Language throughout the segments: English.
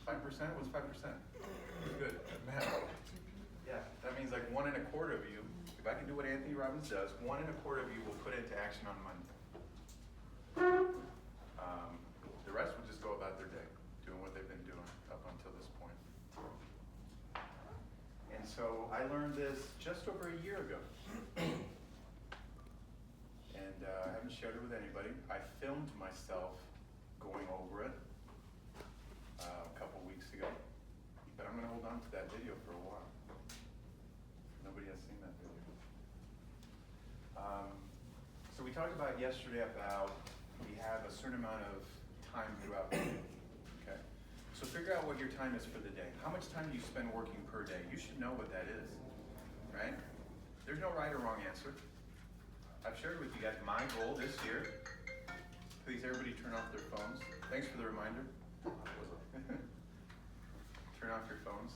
5%? What's 5%? Good. Math. Yeah, that means like 1 1/4 of you, if I can do what Anthony Robbins does, 1 1/4 of you will put into action on Monday. The rest will just go about their day, doing what they've been doing up until this point. And so I learned this just over a year ago. And I haven't shared it with anybody. I filmed myself going over it a couple weeks ago. But I'm going to hold on to that video for a while. Nobody has seen that video. So we talked about yesterday about we have a certain amount of time throughout the day. Okay? So figure out what your time is for the day. How much time do you spend working per day? You should know what that is, right? There's no right or wrong answer. I've shared with you guys my goal this year. Please, everybody turn off their phones. Thanks for the reminder. Turn off your phones.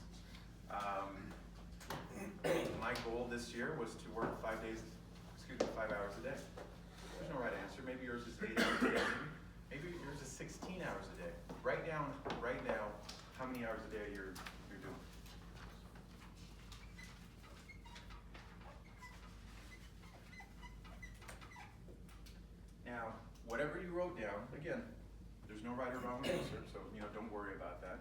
My goal this year was to work 5 hours a day. There's no right answer. Maybe yours is 8 hours a day. Maybe yours is 16 hours a day. Write down right now how many hours a day you're doing. Now, whatever you wrote down, again, there's no right or wrong answer, so don't worry about that.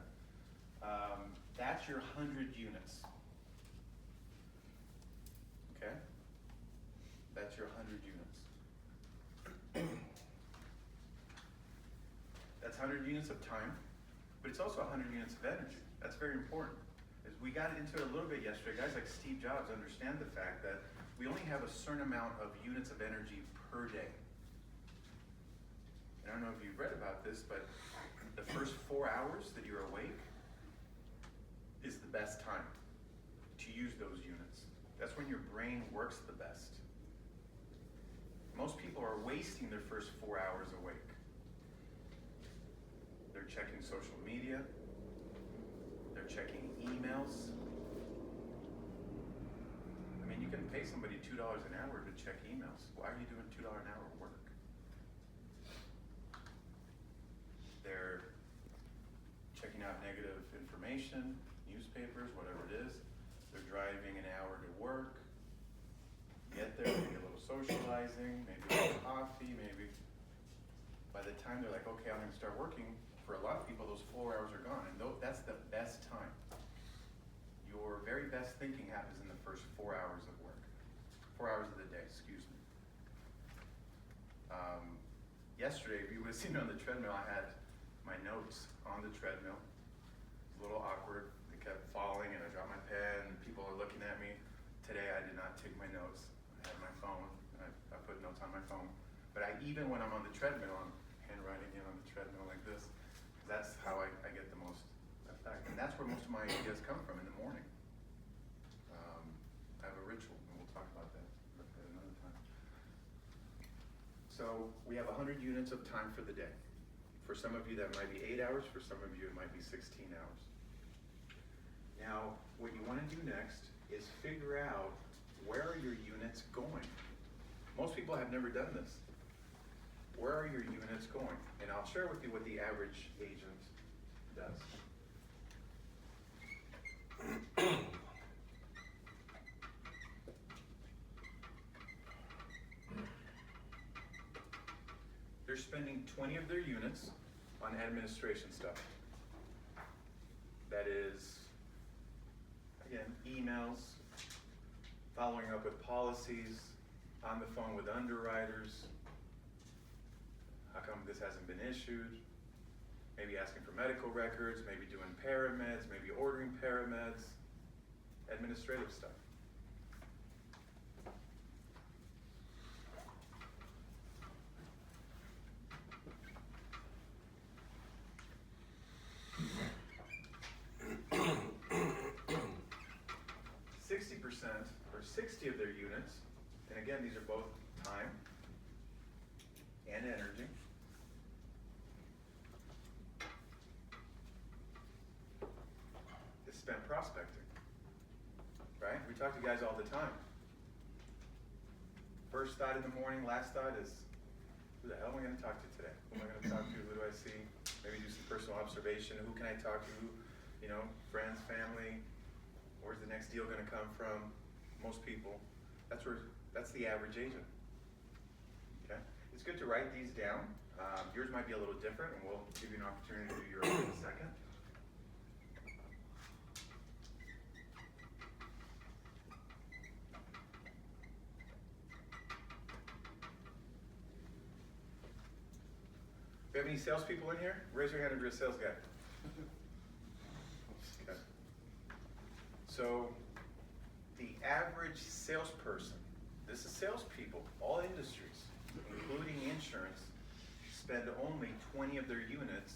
That's your 100 units. Okay? That's your 100 units. That's 100 units of time, but it's also 100 units of energy. That's very important. As we got into it a little bit yesterday, guys like Steve Jobs understand the fact that we only have a certain amount of units of energy per day. I don't know if you've read about this, but the first 4 hours that you're awake is the best time to use those units. That's when your brain works the best. Most people are wasting their first 4 hours awake. They're checking social media. They're checking emails. I mean, you can pay somebody $2 an hour to check emails. Why are you doing $2 an hour work? They're checking out negative information, newspapers, whatever it is. They're driving an hour to work. Get there, maybe a little socializing, maybe a little coffee, maybe. By the time they're like, okay, I'm going to start working, for a lot of people, those 4 hours are gone. And that's the best time. Your very best thinking happens in the first 4 hours of work. 4 hours of the day, excuse me. Yesterday, if you would have seen me on the treadmill, I had my notes on the treadmill. It was a little awkward. They kept falling, and I dropped my pen, and people are looking at me. Today, I did not take my notes. I had my phone, and I put notes on my phone. But even when I'm on the treadmill, I'm handwriting in on the treadmill like this. That's how I get the most effect. And that's where most of my ideas come from in the morning. I have a ritual, and we'll talk about that at another time. So we have 100 units of time for the day. For some of you, that might be 8 hours. For some of you, it might be 16 hours. Now, what you want to do next is figure out where are your units going. Most people have never done this. Where are your units going? And I'll share with you what the average agent does. They're spending 20 of their units on administration stuff. That is, again, emails, following up with policies, on the phone with underwriters. How come this hasn't been issued? Maybe asking for medical records, maybe doing parameds, maybe ordering parameds, administrative stuff. %, or 60 of their units, and again, these are both time and energy, is spent prospecting, right? We talk to guys all the time. First thought in the morning, last thought is, who the hell am I going to talk to today? Who am I going to talk to? Who do I see? maybe do some personal observation. Who can I talk to? You know, friends, family. Where's the next deal gonna come from? Most people. That's the average agent. Okay? It's good to write these down. Yours might be a little different, and we'll give you an opportunity to do yours in a second. Do we have any salespeople in here? Raise your hand if you're a sales guy. Okay. So, the average salesperson, this is salespeople, all industries, including insurance, spend only 20 of their units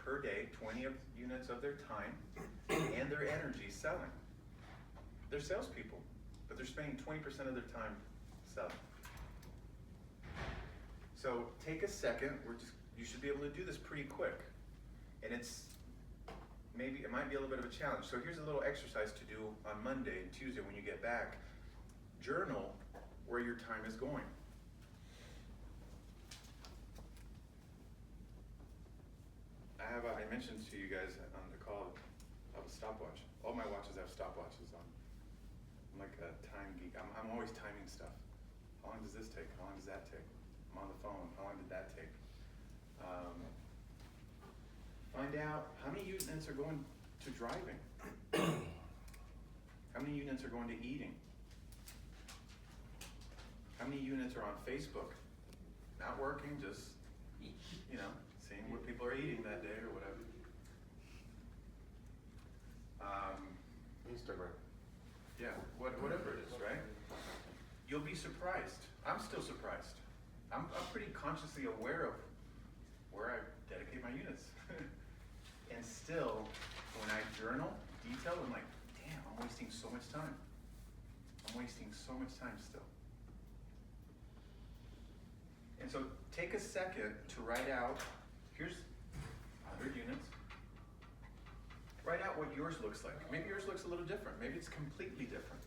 per day, 20 units of their time and their energy selling. They're salespeople, but they're spending 20% of their time selling. So take a second. You should be able to do this pretty quick, and it might be a little bit of a challenge. So here's a little exercise to do on Monday and Tuesday when you get back. Journal where your time is going. I mentioned to you guys on the call of a stopwatch. All my watches have stopwatches on. I'm like a time geek. I'm always timing stuff. How long does this take? How long does that take? I'm on the phone. How long did that take? Find out how many units are going to driving. How many units are going to eating? How many units are on Facebook? Not working, just, seeing what people are eating that day or whatever. Instagram. Yeah, whatever it is, right? You'll be surprised. I'm still surprised. I'm pretty consciously aware of where I dedicate my units. And still, when I journal detail, I'm like, damn, I'm wasting so much time. I'm wasting so much time still. And so take a second to write out, here's 100 units. Write out what yours looks like. Maybe yours looks a little different. Maybe it's completely different.